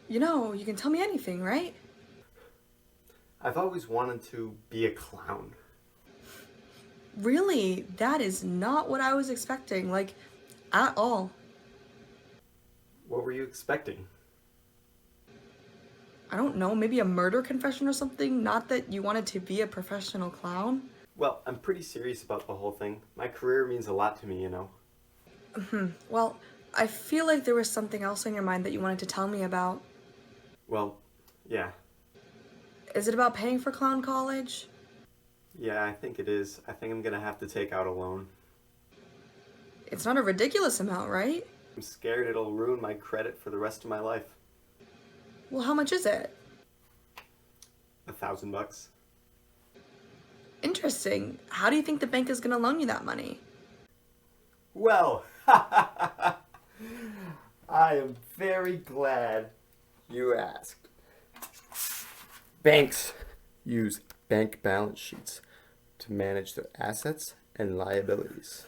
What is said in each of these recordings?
You can tell me anything, right? I've always wanted to be a clown. Really, that is not what I was expecting, like, at all. What were you expecting? I don't know, maybe a murder confession or something? Not that you wanted to be a professional clown? Well, I'm pretty serious about the whole thing. My career means a lot to me. Well, I feel like there was something else on your mind that you wanted to tell me about. Well, yeah. Is it about paying for clown college? Yeah, I think it is. I think I'm gonna have to take out a loan. It's not a ridiculous amount, right? I'm scared it'll ruin my credit for the rest of my life. Well, how much is it? $1,000. Interesting. How do you think the bank is gonna loan you that money? Well, I am very glad you asked. Banks use bank balance sheets to manage their assets and liabilities.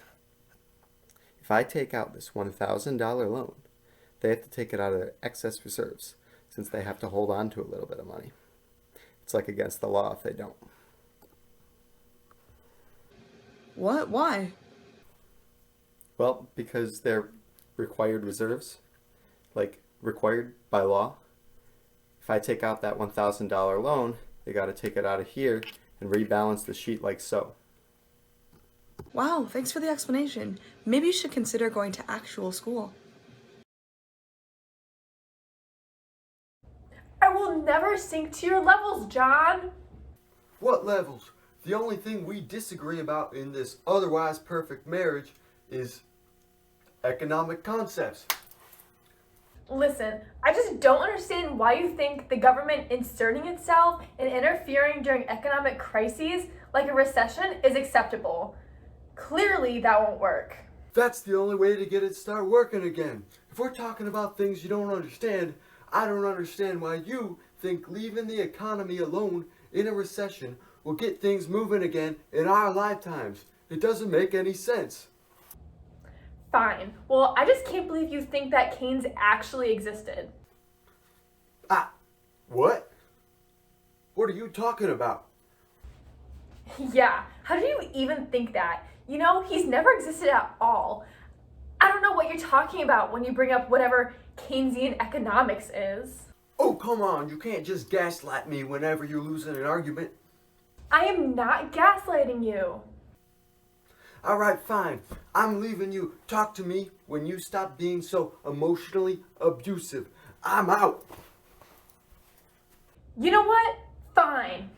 If I take out this $1,000 loan, they have to take it out of their excess reserves since they have to hold on to a little bit of money. It's like against the law if they don't. What? Why? Well, because they're required reserves, like required by law. If I take out that $1,000 loan, they got to take it out of here and rebalance the sheet like so. Wow, thanks for the explanation. Maybe you should consider going to actual school. I will never sink to your levels, John. What levels? The only thing we disagree about in this otherwise perfect marriage is economic concepts. Listen, I just don't understand why you think the government inserting itself and interfering during economic crises like a recession is acceptable. Clearly, that won't work. That's the only way to get it start working again. If we're talking about things you don't understand, I don't understand why you think leaving the economy alone in a recession will get things moving again in our lifetimes. It doesn't make any sense. Fine. Well, I just can't believe you think that Keynes actually existed. Ah, what? What are you talking about? Yeah, how do you even think that? You know, he's never existed at all. I don't know what you're talking about when you bring up whatever Keynesian economics is. Oh, come on, you can't just gaslight me whenever you're losing an argument. I am not gaslighting you. Alright, fine. I'm leaving you. Talk to me when you stop being so emotionally abusive. I'm out. You know what? Fine.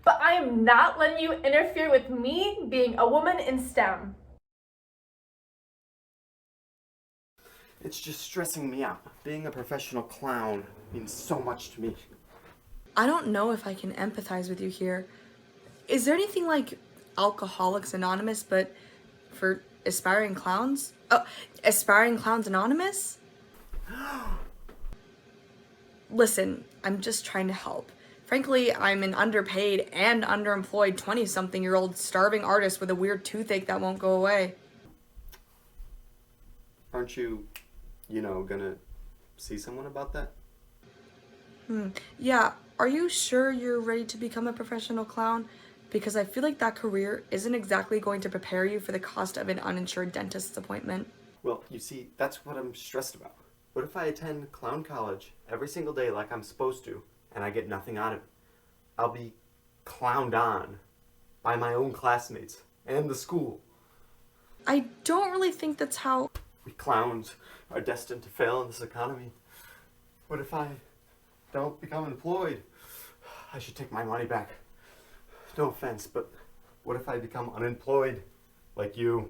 But I am not letting you interfere with me being a woman in STEM. It's just stressing me out. Being a professional clown means so much to me. I don't know if I can empathize with you here. Is there anything like Alcoholics Anonymous, but for aspiring clowns? Oh, Aspiring Clowns Anonymous? Listen, I'm just trying to help. Frankly, I'm an underpaid and underemployed 20-something-year-old starving artist with a weird toothache that won't go away. Aren't you, gonna see someone about that? Yeah, are you sure you're ready to become a professional clown? Because I feel like that career isn't exactly going to prepare you for the cost of an uninsured dentist's appointment. Well, you see, that's what I'm stressed about. What if I attend clown college every single day like I'm supposed to, and I get nothing out of it? I'll be clowned on by my own classmates and the school. I don't really think that's how... We clowns are destined to fail in this economy. What if I don't become employed? I should take my money back. No offense, but what if I become unemployed like you?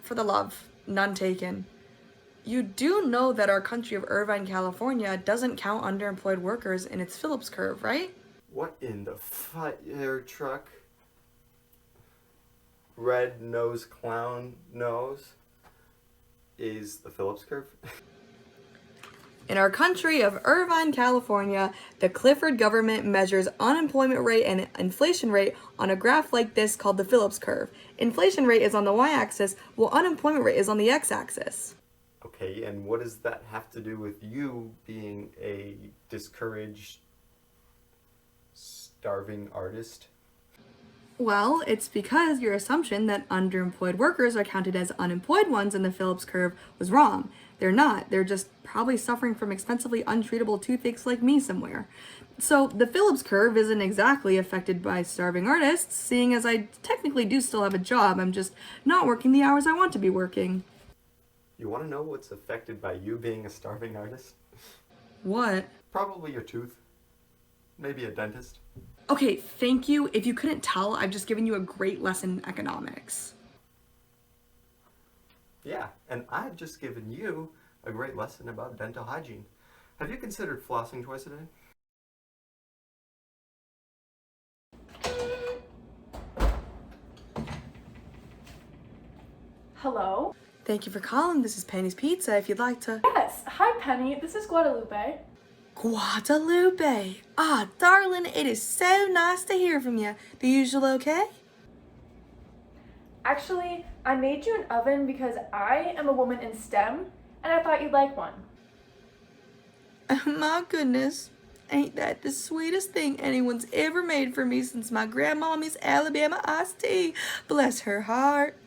For the love, none taken. You do know that our country of Irvine, California doesn't count underemployed workers in its Phillips curve, right? What in the fire truck? Red nose clown nose is the Phillips curve? In our country of Irvine, California, the Clifford government measures unemployment rate and inflation rate on a graph like this called the Phillips curve. Inflation rate is on the y-axis, while unemployment rate is on the x-axis. Okay, and what does that have to do with you being a discouraged, starving artist? Well, it's because your assumption that underemployed workers are counted as unemployed ones in the Phillips curve was wrong. They're not. They're just probably suffering from expensively untreatable toothaches like me somewhere. So the Phillips curve isn't exactly affected by starving artists, seeing as I technically do still have a job. I'm just not working the hours I want to be working. You want to know what's affected by you being a starving artist? What? Probably your tooth. Maybe a dentist. Okay, thank you. If you couldn't tell, I've just given you a great lesson in economics. Yeah, and I've just given you a great lesson about dental hygiene. Have you considered flossing twice a day? Hello? Thank you for calling. This is Penny's Pizza. If you'd like to. Yes. Hi, Penny. This is Guadalupe. Guadalupe. Ah, darling, it is so nice to hear from you. The usual okay? Actually, I made you an oven because I am a woman in STEM, and I thought you'd like one. Oh my goodness. Ain't that the sweetest thing anyone's ever made for me since my grandma Miss Alabama iced tea. Bless her heart.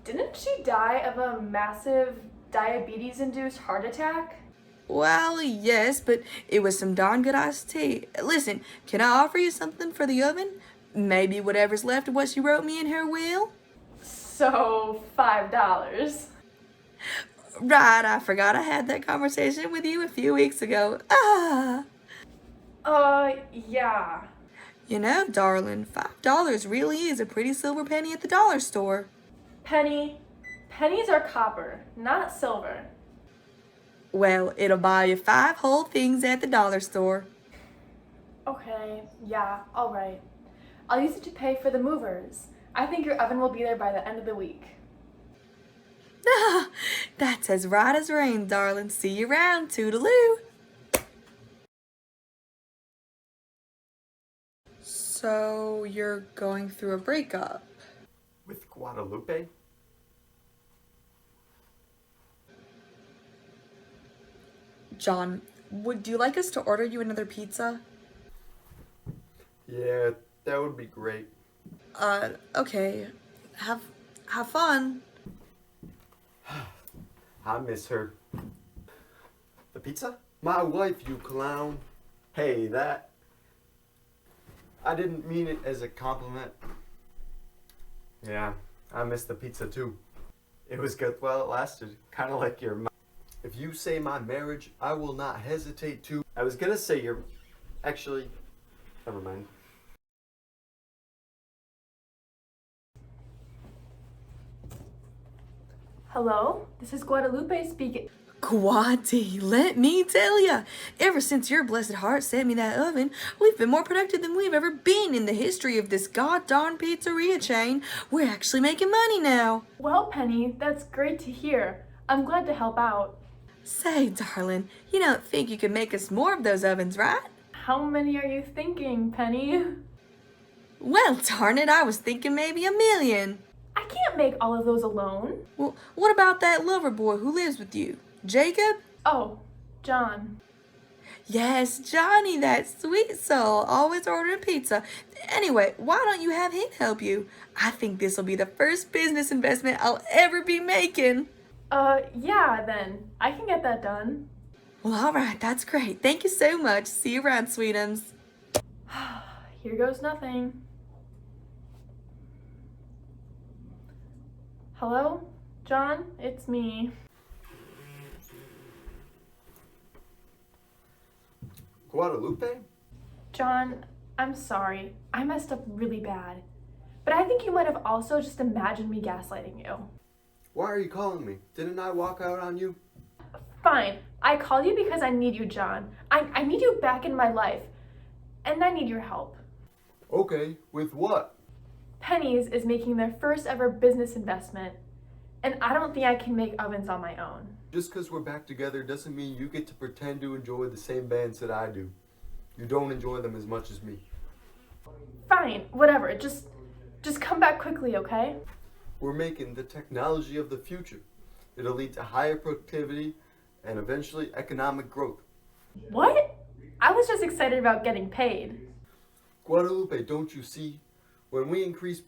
Didn't she die of a massive diabetes-induced heart attack? Well, yes, but it was some darn good iced tea. Listen, can I offer you something for the oven? Maybe whatever's left of what she wrote me in her will? So, $5. Right, I forgot I had that conversation with you a few weeks ago. Ah! Yeah. You know, darling, $5 really is a pretty silver penny at the dollar store. Pennies are copper, not silver. Well, it'll buy you 5 whole things at the dollar store. Okay, yeah, alright. I'll use it to pay for the movers. I think your oven will be there by the end of the week. Ah, that's as right as rain, darling. See you around, toodaloo. So, you're going through a breakup? With Guadalupe? John, would you like us to order you another pizza? Yeah, that would be great. Okay. Have fun. I miss her. The pizza? My wife, you clown. Hey, that. I didn't mean it as a compliment. Yeah, I miss the pizza too. It was good while it lasted. Kind of like your mom. If you say my marriage, I will not hesitate to. I was gonna say your. Actually, never mind. Hello? This is Guadalupe speaking. Guati, let me tell ya, ever since your blessed heart sent me that oven, we've been more productive than we've ever been in the history of this god-darn pizzeria chain. We're actually making money now. Well, Penny, that's great to hear. I'm glad to help out. Say, darling, you don't think you could make us more of those ovens, right? How many are you thinking, Penny? Well, darn it, I was thinking maybe 1,000,000. I can't make all of those alone. Well, what about that lover boy who lives with you? Jacob? Oh, John. Yes, Johnny, that sweet soul, always ordering pizza. Anyway, why don't you have him help you? I think this will be the first business investment I'll ever be making. Yeah, then. I can get that done. Well, all right, that's great. Thank you so much. See you around, sweetums. Here goes nothing. Hello? John? It's me. Guadalupe? John, I'm sorry. I messed up really bad. But I think you might have also just imagined me gaslighting you. Why are you calling me? Didn't I walk out on you? Fine. I called you because I need you, John. I need you back in my life. And I need your help. Okay, with what? Penny's is making their first ever business investment. And I don't think I can make ovens on my own. Just because we're back together doesn't mean you get to pretend to enjoy the same bands that I do. You don't enjoy them as much as me. Fine, whatever. Just come back quickly, okay? We're making the technology of the future. It'll lead to higher productivity and eventually economic growth. What? I was just excited about getting paid. Guadalupe, don't you see? When we increase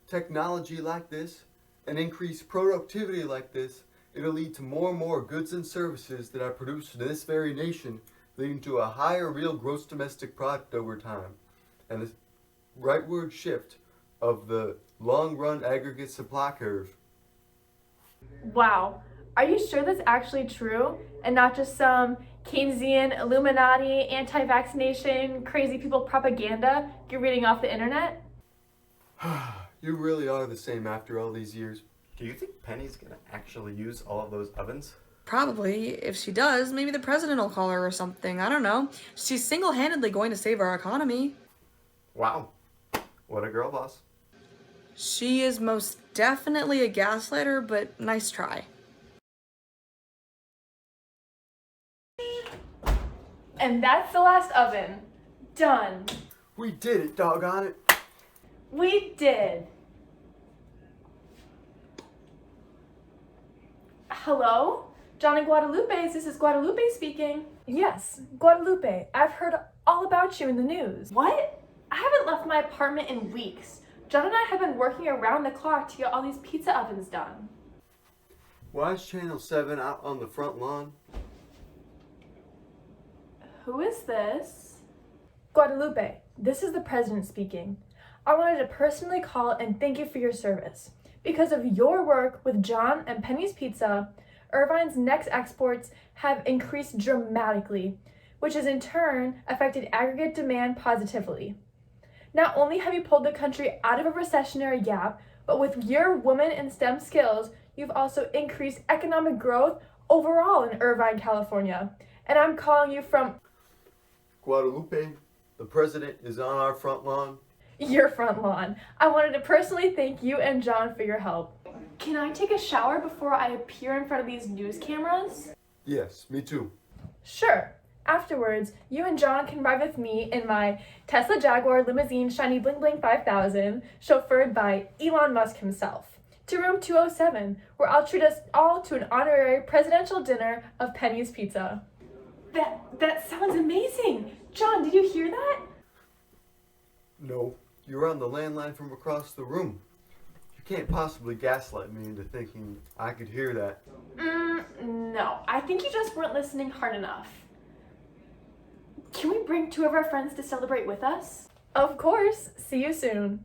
technology like this and increase productivity like this, it'll lead to more and more goods and services that are produced in this very nation, leading to a higher real gross domestic product over time, and a rightward shift of the long-run aggregate supply curve. Wow. Are you sure that's actually true and not just some Keynesian, Illuminati, anti-vaccination, crazy people propaganda you're reading off the internet? You really are the same after all these years. Do you think Penny's gonna actually use all of those ovens? Probably. If she does, maybe the president will call her or something. I don't know. She's single-handedly going to save our economy. Wow. What a girl boss. She is most definitely a gaslighter, but nice try. And that's the last oven. Done. We did it, doggone it. We did. Hello? John and Guadalupe, this is Guadalupe speaking. Yes, Guadalupe, I've heard all about you in the news. What? I haven't left my apartment in weeks. John and I have been working around the clock to get all these pizza ovens done. Why is Channel 7 out on the front lawn? Who is this? Guadalupe, this is the president speaking. I wanted to personally call and thank you for your service. Because of your work with John and Penny's Pizza, Irvine's next exports have increased dramatically, which has in turn affected aggregate demand positively. Not only have you pulled the country out of a recessionary gap, but with your women in STEM skills, you've also increased economic growth overall in Irvine, California. And I'm calling you from Guadalupe, the president is on our front lawn. your front lawn. I wanted to personally thank you and John for your help. Can I take a shower before I appear in front of these news cameras? Yes, me too. Sure. Afterwards, you and John can ride with me in my Tesla Jaguar limousine shiny bling bling 5000, chauffeured by Elon Musk himself, to room 207, where I'll treat us all to an honorary presidential dinner of Penny's Pizza. That sounds amazing! John, did you hear that? No, you're on the landline from across the room. You can't possibly gaslight me into thinking I could hear that. No. I think you just weren't listening hard enough. Can we bring two of our friends to celebrate with us? Of course. See you soon.